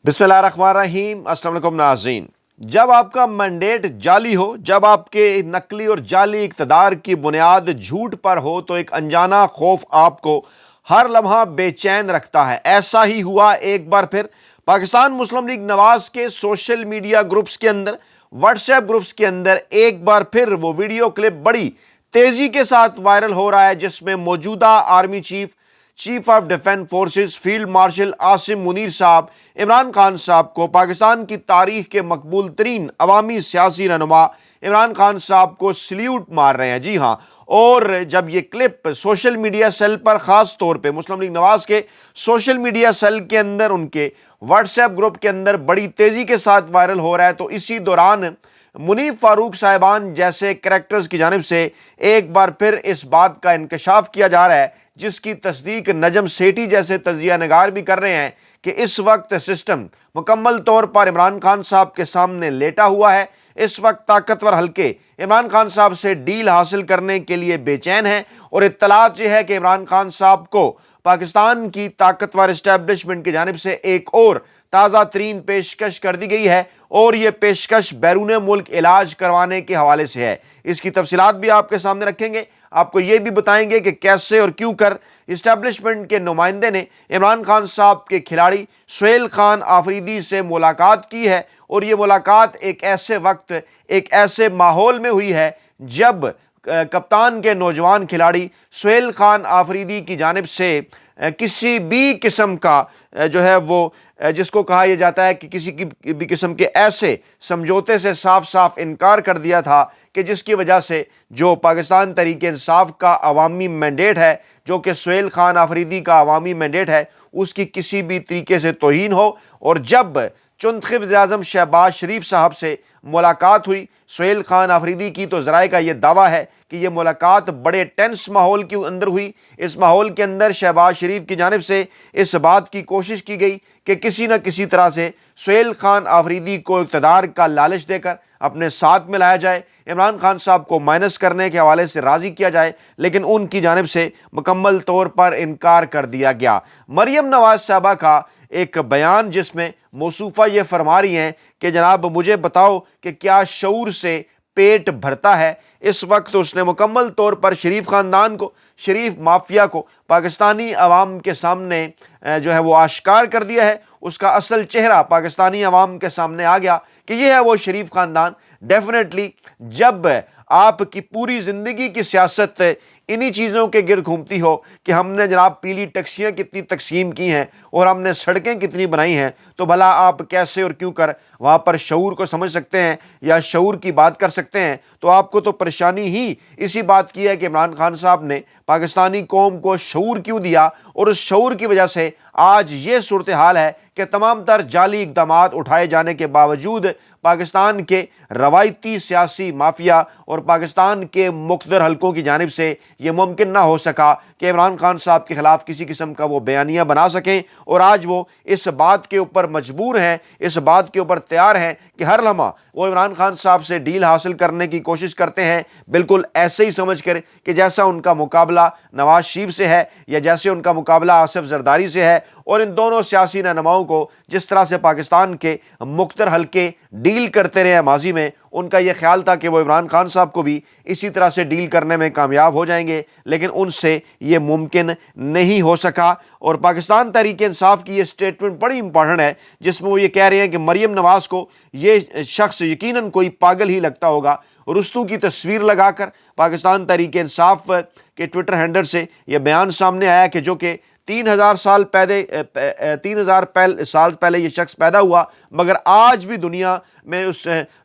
بسم اللہ الرحمن الرحیم۔ السلام علیکم ناظرین۔ جب آپ کا مینڈیٹ جعلی ہو، جب آپ کے نقلی اور جعلی اقتدار کی بنیاد جھوٹ پر ہو، تو ایک انجانہ خوف آپ کو ہر لمحہ بے چین رکھتا ہے۔ ایسا ہی ہوا ایک بار پھر پاکستان مسلم لیگ نواز کے سوشل میڈیا گروپس کے اندر، واٹس ایپ گروپس کے اندر ایک بار پھر وہ ویڈیو کلپ بڑی تیزی کے ساتھ وائرل ہو رہا ہے، جس میں موجودہ army chief of defence forces field marshal Asim Munir صاحب عمران خان صاحب کو، پاکستان کی تاریخ کے مقبول ترین عوامی سیاسی رہنما عمران خان صاحب کو سلیوٹ مار رہے ہیں۔ جی ہاں، اور جب یہ کلپ سوشل میڈیا سیل پر، خاص طور پہ مسلم لیگ نواز کے سوشل میڈیا سیل کے اندر، ان کے واٹس ایپ گروپ کے اندر بڑی تیزی کے ساتھ وائرل ہو رہا ہے، تو اسی دوران منیب فاروق صاحبان جیسے کریکٹرز کی جانب سے ایک بار پھر اس بات کا انکشاف کیا جا رہا ہے، جس کی تصدیق نجم سیٹھی جیسے تجزیہ نگار بھی کر رہے ہیں، کہ اس وقت سسٹم مکمل طور پر عمران خان صاحب کے سامنے لیٹا ہوا ہے۔ اس وقت طاقتور حلقے عمران خان صاحب سے ڈیل حاصل کرنے کے لیے بے چین ہیں، اور اطلاعات یہ ہے کہ عمران خان صاحب کو پاکستان کی طاقتور اسٹیبلشمنٹ کی جانب سے ایک اور تازہ ترین پیشکش کر دی گئی ہے، اور یہ پیشکش بیرون ملک علاج کروانے کے حوالے سے ہے۔ اس کی تفصیلات بھی آپ کے سامنے رکھیں گے، آپ کو یہ بھی بتائیں گے کہ کیسے اور کیوں کر اسٹیبلشمنٹ کے نمائندے نے عمران خان صاحب کے کھلاڑی سہیل خان آفریدی سے ملاقات کی ہے، اور یہ ملاقات ایک ایسے وقت، ایک ایسے ماحول میں ہوئی ہے جب کپتان کے نوجوان کھلاڑی سہیل خان آفریدی کی جانب سے کسی بھی قسم کا جو ہے وہ، جس کو کہا یہ جاتا ہے کہ کسی بھی قسم کے ایسے سمجھوتے سے صاف صاف انکار کر دیا تھا، کہ جس کی وجہ سے جو پاکستان تحریک انصاف کا عوامی مینڈیٹ ہے، جو کہ سہیل خان آفریدی کا عوامی مینڈیٹ ہے، اس کی کسی بھی طریقے سے توہین ہو۔ اور جب چنتخب وزیر اعظم شہباز شریف صاحب سے ملاقات ہوئی سہیل خان آفریدی کی، تو ذرائع کا یہ دعویٰ ہے کہ یہ ملاقات بڑے ٹینس ماحول کے اندر ہوئی۔ اس ماحول کے اندر شہباز شریف کی جانب سے اس بات کی کوشش کی گئی کہ کسی نہ کسی طرح سے سہیل خان آفریدی کو اقتدار کا لالچ دے کر اپنے ساتھ میں لایا جائے، عمران خان صاحب کو مائنس کرنے کے حوالے سے راضی کیا جائے، لیکن ان کی جانب سے مکمل طور پر انکار کر دیا گیا۔ مریم نواز صاحبہ کا ایک بیان، جس میں موصوفہ یہ فرما رہی ہیں کہ جناب مجھے بتاؤ کہ کیا شعور سے پیٹ بھرتا ہے۔ اس وقت اس نے مکمل طور پر شریف خاندان کو، شریف مافیا کو پاکستانی عوام کے سامنے جو ہے وہ آشکار کر دیا ہے۔ اس کا اصل چہرہ پاکستانی عوام کے سامنے آ گیا کہ یہ ہے وہ شریف خاندان۔ ڈیفینیٹلی جب آپ کی پوری زندگی کی سیاست انہی چیزوں کے گرد گھومتی ہو کہ ہم نے جناب پیلی ٹیکسیاں کتنی تقسیم کی ہیں اور ہم نے سڑکیں کتنی بنائی ہیں، تو بھلا آپ کیسے اور کیوں کر وہاں پر شعور کو سمجھ سکتے ہیں یا شعور کی بات کر سکتے ہیں؟ تو آپ کو تو پریشانی ہی اسی بات کی ہے کہ عمران خان صاحب نے پاکستانی قوم کو شعور کیوں دیا، اور اس شعور کی وجہ سے آج یہ صورتحال ہے کہ تمام تر جعلی اقدامات اٹھائے جانے کے باوجود پاکستان کے روایتی سیاسی مافیا اور پاکستان کے مقتدر حلقوں کی جانب سے یہ ممکن نہ ہو سکا کہ عمران خان صاحب کے خلاف کسی قسم کا وہ بیانیہ بنا سکیں، اور آج وہ اس بات کے اوپر مجبور ہیں، اس بات کے اوپر تیار ہیں کہ ہر لمحہ وہ عمران خان صاحب سے ڈیل حاصل کرنے کی کوشش کرتے ہیں، بالکل ایسے ہی سمجھ کر کہ جیسا ان کا مقابلہ نواز شریف سے ہے یا جیسے ان کا مقابلہ آصف زرداری سے ہے۔ اور ان دونوں سیاسی رہنماؤں کو جس طرح سے پاکستان کے مقتدر حلقے ڈیل کرتے رہے ہیں ماضی میں، ان کا یہ خیال تھا کہ وہ عمران خان صاحب کو بھی اسی طرح سے ڈیل کرنے میں کامیاب ہو جائیں گے، لیکن ان سے یہ ممکن نہیں ہو سکا۔ اور پاکستان تحریک انصاف کی یہ سٹیٹمنٹ بڑی امپورٹنٹ ہے، جس میں وہ یہ کہہ رہے ہیں کہ مریم نواز کو یہ شخص یقیناً کوئی پاگل ہی لگتا ہوگا، رستو کی تصویر لگا کر پاکستان تحریک انصاف کے ٹویٹر ہینڈل سے یہ بیان سامنے آیا کہ جو کہ 3000 سال پہلے یہ شخص پیدا ہوا، مگر آج بھی دنیا میں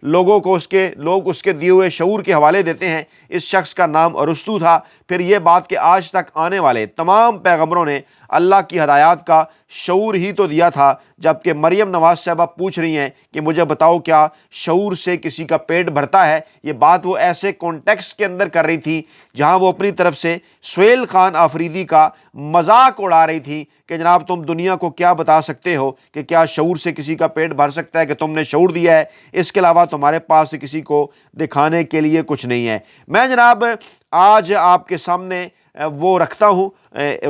لوگ اس کے دیے ہوئے شعور کے حوالے دیتے ہیں۔ اس شخص کا نام ارسطو تھا۔ پھر یہ بات کہ آج تک آنے والے تمام پیغمبروں نے اللہ کی ہدایات کا شعور ہی تو دیا تھا، جبکہ مریم نواز صاحبہ پوچھ رہی ہیں کہ مجھے بتاؤ کیا شعور سے کسی کا پیٹ بھرتا ہے۔ یہ بات وہ ایسے کانٹیکسٹ کے اندر کر رہی تھی جہاں وہ اپنی طرف سے سہیل خان آفریدی کا مذاق اڑا رہی تھی کہ جناب تم دنیا کو کیا بتا سکتے ہو کہ کیا شعور سے کسی کا پیٹ بھر سکتا ہے، کہ تم نے شعور دیا ہے، اس کے علاوہ تمہارے پاس کسی کو دکھانے کے لیے کچھ نہیں ہے۔ میں جناب آج آپ کے سامنے وہ رکھتا ہوں,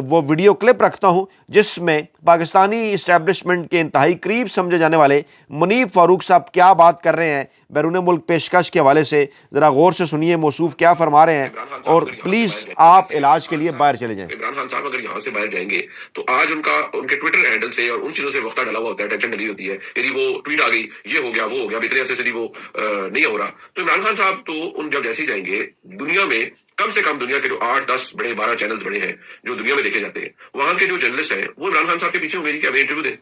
وہ ویڈیو کلپ رکھتا ہوں جس میں پاکستانی اسٹیبلشمنٹ کے انتہائی قریب سمجھے جانے والے منیب فاروق صاحب کیا بات کر رہے ہیں بیرون ملک پیشکش کے حوالے سے. ذرا غور سے سنیے موصوف کیا فرما رہے ہیں, اور پلیز آپ علاج کے لیے باہر چلے جائیں. عمران خان صاحب اگر یہاں سے باہر جائیں گے تو آج ان کے ٹویٹر ہینڈل سے اور ان چیزوں سے وقت ڈلا ہوا ہوتا ہے, ٹینشن ڈلی ہوتی ہے, یعنی وہ ٹویٹ آ گئی, یہ ہو گیا, وہ ہو گیا, اتنے عرصے سے وہ نہیں ہو رہا. تو عمران خان صاحب تو ان جب جیسے ہی جائیں گے, دنیا میں کم سے کم دنیا کے جو 8-10 بڑے 12 چینلز بڑے ہیں جو دنیا میں دیکھے جاتے ہیں, وہاں کے جو جرنلسٹ ہیں وہ عمران خان صاحب کے پیچھے ہوں گے کہ ہمیں انٹرویو دیں.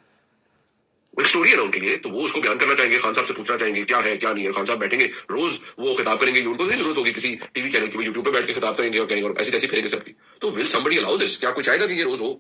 ایک سٹوری ہے نا ان کے لیے, تو وہ اس کو بیان کرنا چاہیں گے, خان صاحب سے پوچھنا چاہیں گے کیا ہے کیا نہیں ہے. خان صاحب بیٹھیں گے روز, وہ خطاب کریں گے, ان کو نہیں ضرورت ہوگی کسی ٹی وی چینل کی, یوٹیوب پہ بیٹھ کے خطاب کریں گے اور کہیں گے اور ایسی تیسی پھیریں گے سب کی. تو ول somebody allow this, کیا کوئی چاہے گا کہ یہ روز ہو؟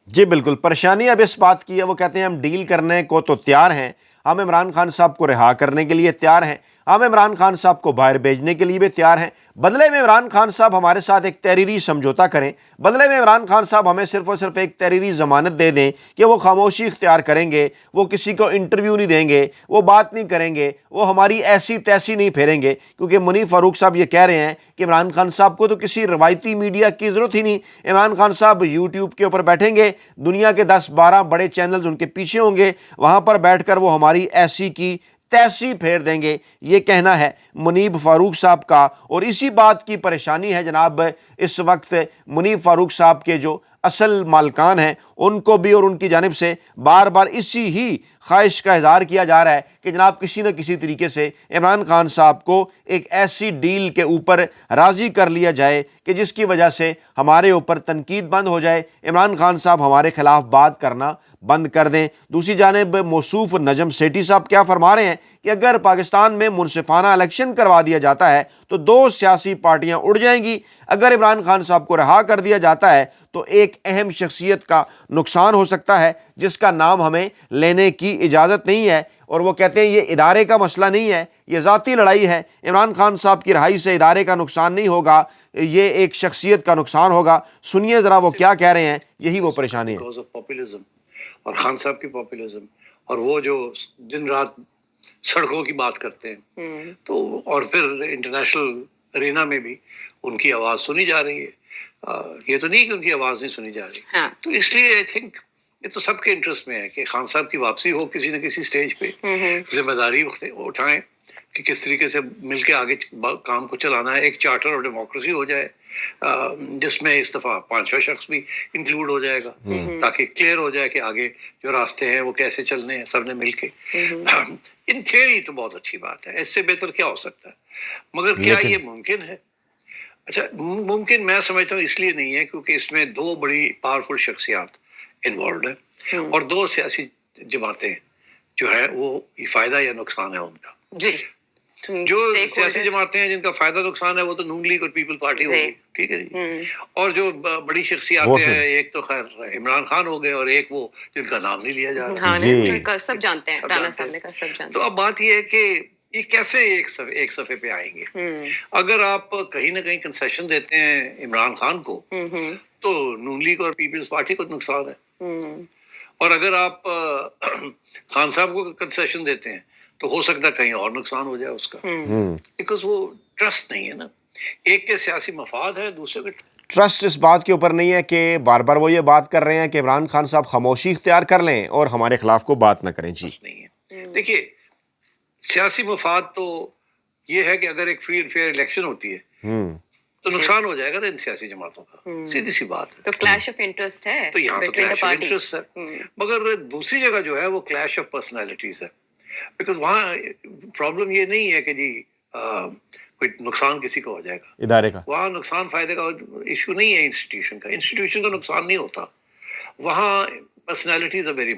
جی بالکل, پریشانی اب اس بات کی ہے, وہ کہتے ہیں ہم ڈیل کرنے کو تو تیار ہیں, ہم عمران خان صاحب کو رہا کرنے کے لیے تیار ہیں, ہم عمران خان صاحب کو باہر بھیجنے کے لیے بھی تیار ہیں, بدلے میں عمران خان صاحب ہمارے ساتھ ایک تحریری سمجھوتا کریں, بدلے میں عمران خان صاحب ہمیں صرف اور صرف ایک تحریری ضمانت دے دیں کہ وہ خاموشی اختیار کریں گے, وہ کسی کو انٹرویو نہیں دیں گے, وہ بات نہیں کریں گے, وہ ہماری ایسی تیسی نہیں پھیریں گے. کیونکہ منیب فاروق صاحب یہ کہہ رہے ہیں کہ عمران خان صاحب کو تو کسی روایتی میڈیا کی ضرورت ہی نہیں, عمران خان صاحب یوٹیوب کے اوپر بیٹھیں گے, دنیا کے 10-12 بڑے چینلز ان کے پیچھے ہوں گے, وہاں پر بیٹھ کر وہ ہماری ایسی کی تیسی پھیر دیں گے. یہ کہنا ہے منیب فاروق صاحب کا, اور اسی بات کی پریشانی ہے جناب اس وقت منیب فاروق صاحب کے جو اصل مالکان ہیں ان کو بھی, اور ان کی جانب سے بار بار اسی ہی خواہش کا اظہار کیا جا رہا ہے کہ جناب کسی نہ کسی طریقے سے عمران خان صاحب کو ایک ایسی ڈیل کے اوپر راضی کر لیا جائے کہ جس کی وجہ سے ہمارے اوپر تنقید بند ہو جائے, عمران خان صاحب ہمارے خلاف بات کرنا بند کر دیں. دوسری جانب موصوف نجم سیٹھی صاحب کیا فرما رہے ہیں کہ اگر پاکستان میں منصفانہ الیکشن کروا دیا جاتا ہے تو 2 سیاسی پارٹیاں اڑ جائیں گی, اگر عمران خان صاحب کو رہا کر دیا جاتا ہے تو ایک اہم شخصیت کا نقصان ہو سکتا ہے جس کا نام ہمیں لینے کی اجازت نہیں ہے. اور وہ کہتے ہیں یہ ادارے کا مسئلہ نہیں ہے, یہ ذاتی لڑائی ہے, عمران خان صاحب کی رہائی سے ادارے کا نقصان نہیں ہوگا, یہ ایک شخصیت کا نقصان ہوگا. سنیے ذرا وہ کیا کہہ رہے ہیں, یہی وہ پریشانی ہے. اور خان صاحب کی پاپولزم, اور وہ جو دن رات سڑکوں کی بات کرتے ہیں, تو اور پھر انٹرنیشنل ارینا میں بھی ان کی آواز سنی جا رہی ہے. یہ تو نہیں کہ ان کی آواز نہیں سنی جا رہی. تو اس لیے آئی تھنک یہ تو سب کے انٹرسٹ میں ہے کہ خان صاحب کی واپسی ہو کسی نہ کسی سٹیج پہ, ذمہ داری اٹھائیں کہ کس طریقے سے مل کے آگے کام کو چلانا ہے. ایک چارٹر آف ڈیموکریسی ہو جائے جس میں اس دفعہ 5واں شخص بھی انکلوڈ ہو جائے گا, تاکہ کلیئر ہو جائے کہ آگے جو راستے ہیں وہ کیسے چلنے ہیں سب نے مل کے. ان تھیوری تو بہت اچھی بات ہے, اس سے بہتر کیا ہو سکتا ہے, مگر کیا یہ ممکن ہے؟ اچھا, ممکن میں سمجھتا ہوں اس لیے نہیں ہے کیونکہ اس میں 2 بڑی پاورفل شخصیات انوالوڈ ہیں, اور 2 سیاسی جماعتیں جو ہے وہ فائدہ یا نقصان ہے ان کا. جی, جو سیاسی جماعتیں ہیں جن کا فائدہ نقصان ہے وہ تو نون لیگ اور پیپل پارٹی ہوگی, ٹھیک ہے جی. اور جو بڑی شخصیاتیں ہیں, ایک تو خیر عمران خان ہو گئے, اور ایک وہ جن کا نام نہیں لیا جا رہا, سب جانتے ہیں, رانا صاحب نے کہا سب جانتے ہیں. تو اب بات یہ ہے کہ یہ کیسے ایک صفحے پہ آئیں گے. اگر آپ کہیں نہ کہیں کنسیشن دیتے ہیں عمران خان کو تو نون لیگ اور پیپلز پارٹی کو نقصان ہے, اور اگر آپ خان صاحب کو کنسیشن دیتے ہیں تو ہو سکتا ہے کہیں اور نقصان ہو جائے اس کا, بیکاز وہ ٹرسٹ نہیں ہے نا. ایک کے سیاسی مفاد ہے, دوسرے کے ٹرسٹ اس بات کے اوپر نہیں ہے کہ بار بار وہ یہ بات کر رہے ہیں کہ عمران خان صاحب خاموشی اختیار کر لیں اور ہمارے خلاف کو بات نہ کریں. جی نہیں ہے. دیکھیے, سیاسی مفاد تو یہ ہے کہ اگر ایک فری اینڈ فیئر الیکشن ہوتی ہے تو نقصان ہو جائے گا نا ان سیاسی جماعتوں کا, سیدھی سی بات ہے. تو کلیش آف انٹرسٹ ہے, تو یہاں تو کلیش آف انٹرسٹ ہے, مگر دوسری جگہ جو ہے وہ کلیش آف پرسنالٹیز ہے. بیکاز وہاں پرابلم یہ نہیں ہے کہ جی کوئی نقصان کسی کا ہو جائے گا ادارے کا, وہاں نقصان فائدے کا ایشو نہیں ہے. انسٹیٹیوشن کا نقصان نہیں ہوتا, وہاں پرسنالٹیز ویری.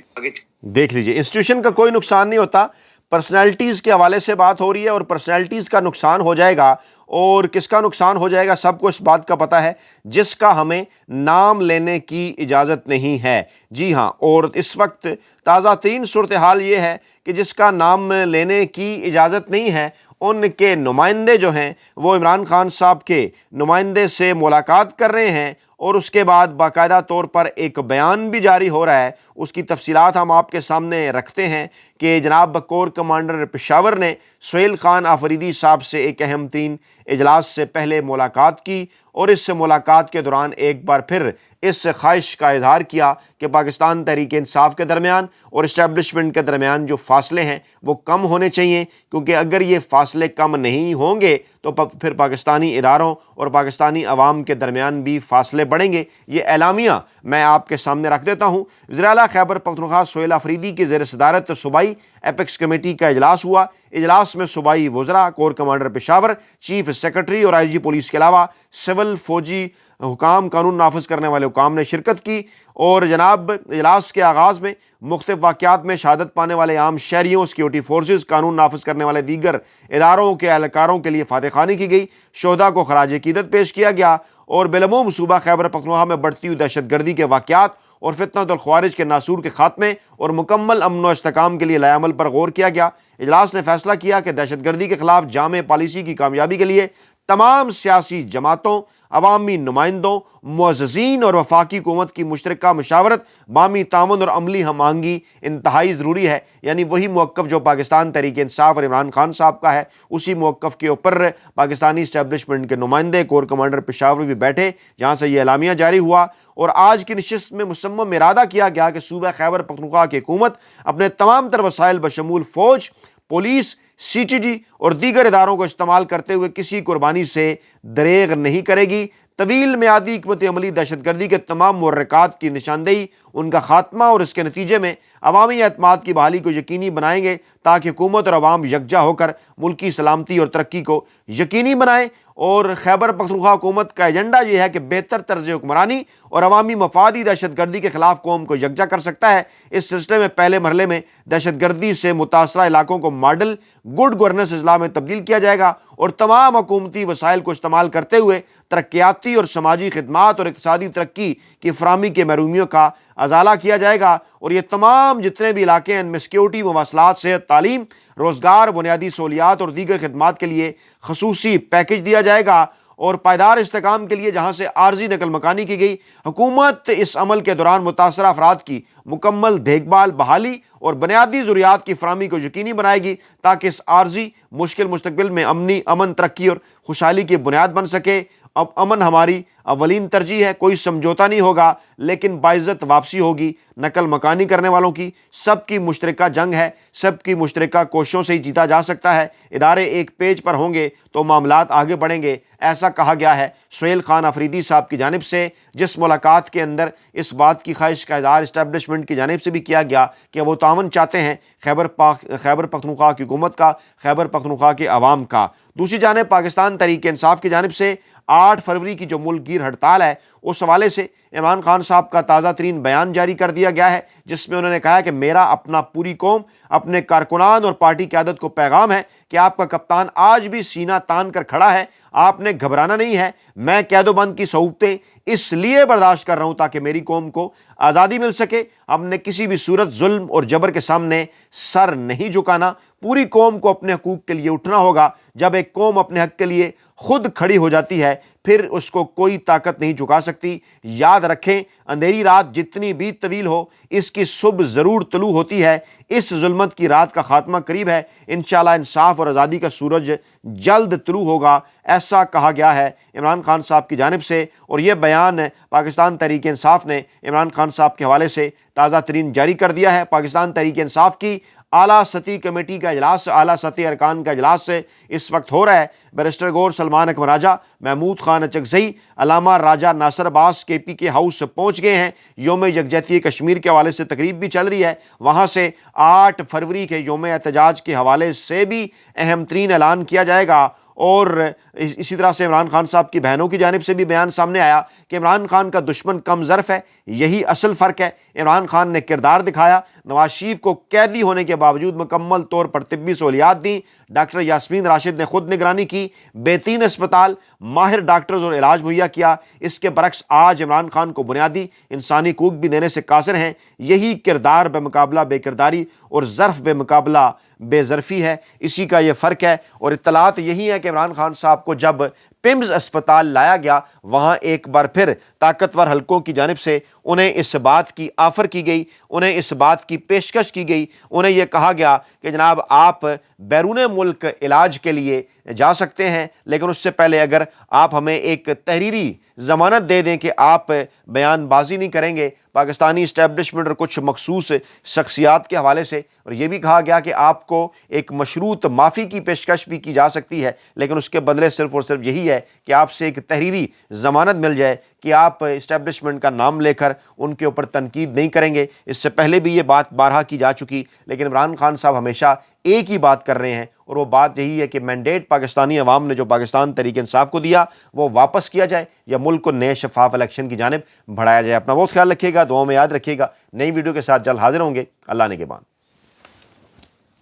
دیکھ لیجئے, انسٹیٹیوشن کا کوئی نقصان نہیں ہوتا, پرسنالٹیز کے حوالے سے بات ہو رہی ہے, اور پرسنالٹیز کا نقصان ہو جائے گا. اور کس کا نقصان ہو جائے گا سب کو اس بات کا پتہ ہے, جس کا ہمیں نام لینے کی اجازت نہیں ہے. جی ہاں, اور اس وقت تازہ ترین صورتحال یہ ہے کہ جس کا نام لینے کی اجازت نہیں ہے, ان کے نمائندے جو ہیں وہ عمران خان صاحب کے نمائندے سے ملاقات کر رہے ہیں, اور اس کے بعد باقاعدہ طور پر ایک بیان بھی جاری ہو رہا ہے. اس کی تفصیلات ہم آپ کے سامنے رکھتے ہیں کہ جناب کور کمانڈر پشاور نے سہیل خان آفریدی صاحب سے ایک اہم ترین اجلاس سے پہلے ملاقات کی, اور اس سے ملاقات کے دوران ایک بار پھر اس خواہش کا اظہار کیا کہ پاکستان تحریک انصاف کے درمیان اور اسٹیبلشمنٹ کے درمیان جو فاصلے ہیں وہ کم ہونے چاہیے، کیونکہ اگر یہ فاصلے کم نہیں ہوں گے تو پھر پاکستانی اداروں اور پاکستانی عوام کے درمیان بھی فاصلے بڑھیں گے۔ یہ اعلامیہ میں آپ کے سامنے رکھ دیتا ہوں۔ وزیر اعلیٰ خیبر پختونخوا سہیل آفریدی کی زیر صدارت صوبائی ایپیکس کمیٹی کا اجلاس ہوا۔ اجلاس میں صوبائی وزراء، corps commander Peshawar, chief secretary اور آئی جی پولیس کے علاوہ سول، فوجی حکام، قانون نافذ کرنے والے حکام نے شرکت کی، اور جناب اجلاس کے آغاز میں مختلف واقعات میں شہادت پانے والے عام شہریوں، سیکیورٹی فورسز، قانون نافذ کرنے والے دیگر اداروں کے اہلکاروں کے لیے فاتح خوانی کی گئی، شہداء کو خراج عقیدت پیش کیا گیا، اور بالعموم صوبہ خیبر پختونخوا میں بڑھتی ہوئی دہشت گردی کے واقعات اور فتنۃ الخوارج کے ناسور کے خاتمے اور مکمل امن و استحکام کے لیے لائے عمل پر غور کیا گیا۔ اجلاس نے فیصلہ کیا کہ دہشت گردی کے خلاف جامع پالیسی کی کامیابی کے لیے تمام سیاسی جماعتوں، عوامی نمائندوں، معززین اور وفاقی حکومت کی مشترکہ مشاورت، باہمی تعاون اور عملی ہم آہنگی انتہائی ضروری ہے۔ یعنی وہی موقف جو پاکستان تحریک انصاف اور عمران خان صاحب کا ہے، اسی موقف کے اوپر پاکستانی اسٹیبلشمنٹ کے نمائندے، کور کمانڈر پشاور بھی بیٹھے، جہاں سے یہ اعلامیہ جاری ہوا، اور آج کی نشست میں مصمم ارادہ کیا گیا کہ صوبہ خیبر پختونخوا کی حکومت اپنے تمام تر وسائل بشمول فوج، پولیس، سی ٹی ڈی اور دیگر اداروں کو استعمال کرتے ہوئے کسی قربانی سے دریغ نہیں کرے گی۔ طویل میعادی حکمت عملی دہشت گردی کے تمام محرکات کی نشاندہی، ان کا خاتمہ اور اس کے نتیجے میں عوامی اعتماد کی بحالی کو یقینی بنائیں گے، تاکہ حکومت اور عوام یکجا ہو کر ملکی سلامتی اور ترقی کو یقینی بنائیں۔ اور خیبر پختونخوا حکومت کا ایجنڈا یہ ہے کہ بہتر طرز حکمرانی اور عوامی مفادی دہشت گردی کے خلاف قوم کو یکجا کر سکتا ہے۔ اس سلسلے میں پہلے مرحلے میں دہشت گردی سے متاثرہ علاقوں کو ماڈل گڈ گورننس اضلاع میں تبدیل کیا جائے گا، اور تمام حکومتی وسائل کو استعمال کرتے ہوئے ترقیاتی اور سماجی خدمات اور اقتصادی ترقی کی فراہمی کے محرومیوں کا ازالہ کیا جائے گا، اور یہ تمام جتنے بھی علاقے ہیں ان میں سیکیورٹی، مواصلات، صحت، تعلیم، روزگار، بنیادی سہولیات اور دیگر خدمات کے لیے خصوصی پیکج دیا جائے گا، اور پائیدار استحکام کے لیے جہاں سے عارضی نقل مکانی کی گئی، حکومت اس عمل کے دوران متاثرہ افراد کی مکمل دیکھ بھال، بحالی اور بنیادی ضروریات کی فراہمی کو یقینی بنائے گی، تاکہ اس عارضی مشکل مستقبل میں امن، ترقی اور خوشحالی کی بنیاد بن سکے۔ اب امن ہماری اولین ترجیح ہے، کوئی سمجھوتا نہیں ہوگا، لیکن باعزت واپسی ہوگی۔ نقل مکانی کرنے والوں کی سب کی مشترکہ جنگ ہے، سب کی مشترکہ کوششوں سے ہی جیتا جا سکتا ہے۔ ادارے ایک پیج پر ہوں گے تو معاملات آگے بڑھیں گے، ایسا کہا گیا ہے سہیل خان آفریدی صاحب کی جانب سے، جس ملاقات کے اندر اس بات کی خواہش کا اظہار اسٹیبلشمنٹ کی جانب سے بھی کیا گیا کہ وہ تعاون چاہتے ہیں خیبر پختونخوا کی حکومت کا، خیبر پختونخوا کے عوام کا۔ دوسری جانب پاکستان تحریک انصاف کی جانب سے 8 فروری کی جو ملک گیر ہڑتال ہے، اس حوالے سے عمران خان صاحب کا تازہ ترین بیان جاری کر دیا گیا ہے، جس میں انہوں نے کہا کہ میرا اپنا پوری قوم، اپنے کارکنان اور پارٹی قیادت کو پیغام ہے کہ آپ کا کپتان آج بھی سینہ تان کر کھڑا ہے، آپ نے گھبرانا نہیں ہے۔ میں قید و بند کی صعوبتیں اس لیے برداشت کر رہا ہوں تاکہ میری قوم کو آزادی مل سکے۔ ہم نے کسی بھی صورت ظلم اور جبر کے سامنے سر نہیں جھکانا۔ پوری قوم کو اپنے حقوق کے لیے اٹھنا ہوگا۔ جب ایک قوم اپنے حق کے لیے خود کھڑی ہو جاتی ہے، پھر اس کو کوئی طاقت نہیں جھکا سکتی۔ یاد رکھیں، اندھیری رات جتنی بھی طویل ہو، اس کی صبح ضرور طلوع ہوتی ہے۔ اس ظلمت کی رات کا خاتمہ قریب ہے۔ انشاءاللہ انصاف اور آزادی کا سورج جلد طلوع ہوگا، ایسا کہا گیا ہے عمران خان صاحب کی جانب سے۔ اور یہ بیان پاکستان تحریک انصاف نے عمران خان صاحب کے حوالے سے تازہ ترین جاری کر دیا ہے۔ پاکستان تحریک انصاف کی اعلیٰ سطحی کمیٹی کا اجلاس، اعلیٰ سطحی ارکان کا اجلاس اس وقت ہو رہا ہے۔ بیرسٹر گور سلمان اکمل راجہ، محمود خان اچکزئی، علامہ راجہ ناصر عباس کے پی کے ہاؤس پہنچ گئے ہیں۔ یوم یکجہتی کشمیر کے حوالے سے تقریب بھی چل رہی ہے، وہاں سے 8 فروری کے یوم احتجاج کے حوالے سے بھی اہم ترین اعلان کیا جائے گا۔ اور اسی طرح سے عمران خان صاحب کی بہنوں کی جانب سے بھی بیان سامنے آیا کہ عمران خان کا دشمن کم ظرف ہے، یہی اصل فرق ہے۔ عمران خان نے کردار دکھایا، نواز شریف کو قیدی ہونے کے باوجود مکمل طور پر طبی سہولیات دیں، ڈاکٹر یاسمین راشد نے خود نگرانی کی، بہترین اسپتال، ماہر ڈاکٹرز اور علاج مہیا کیا۔ اس کے برعکس آج عمران خان کو بنیادی انسانی حقوق بھی دینے سے قاصر ہیں۔ یہی کردار بے مقابلہ بے کرداری اور ظرف بے مقابلہ بے ظرفی ہے، اسی کا یہ فرق ہے۔ اور اطلاعات یہی ہے کہ عمران خان صاحب کو جب پمز اسپتال لایا گیا، وہاں ایک بار پھر طاقتور حلقوں کی جانب سے انہیں اس بات کی آفر کی گئی، انہیں اس بات کی پیشکش کی گئی، انہیں یہ کہا گیا کہ جناب آپ بیرون ملک علاج کے لیے جا سکتے ہیں، لیکن اس سے پہلے اگر آپ ہمیں ایک تحریری ضمانت دے دیں کہ آپ بیان بازی نہیں کریں گے پاکستانی اسٹیبلشمنٹ اور کچھ مخصوص شخصیات کے حوالے سے، اور یہ بھی کہا گیا کہ آپ کو ایک مشروط معافی کی پیشکش بھی کی جا سکتی ہے، لیکن اس کے بدلے صرف اور صرف یہی ہے کہ آپ سے ایک تحریری ضمانت مل جائے کہ آپ اسٹیبلشمنٹ کا نام لے کر ان کے اوپر تنقید نہیں کریں گے۔ اس سے پہلے بھی یہ بات بارہا کی جا چکی، لیکن عمران خان صاحب ہمیشہ ایک ہی بات کر رہے ہیں، اور وہ بات یہی ہے کہ مینڈیٹ پاکستانی عوام نے جو پاکستان تحریک انصاف کو دیا وہ واپس کیا جائے یا ملک کو نئے شفاف الیکشن کی جانب بڑھایا جائے۔ اپنا بہت خیال رکھیے گا، دعاؤں میں یاد رکھیے گا۔ نئی ویڈیو کے ساتھ جلد حاضر ہوں گے۔ اللہ نگہبان۔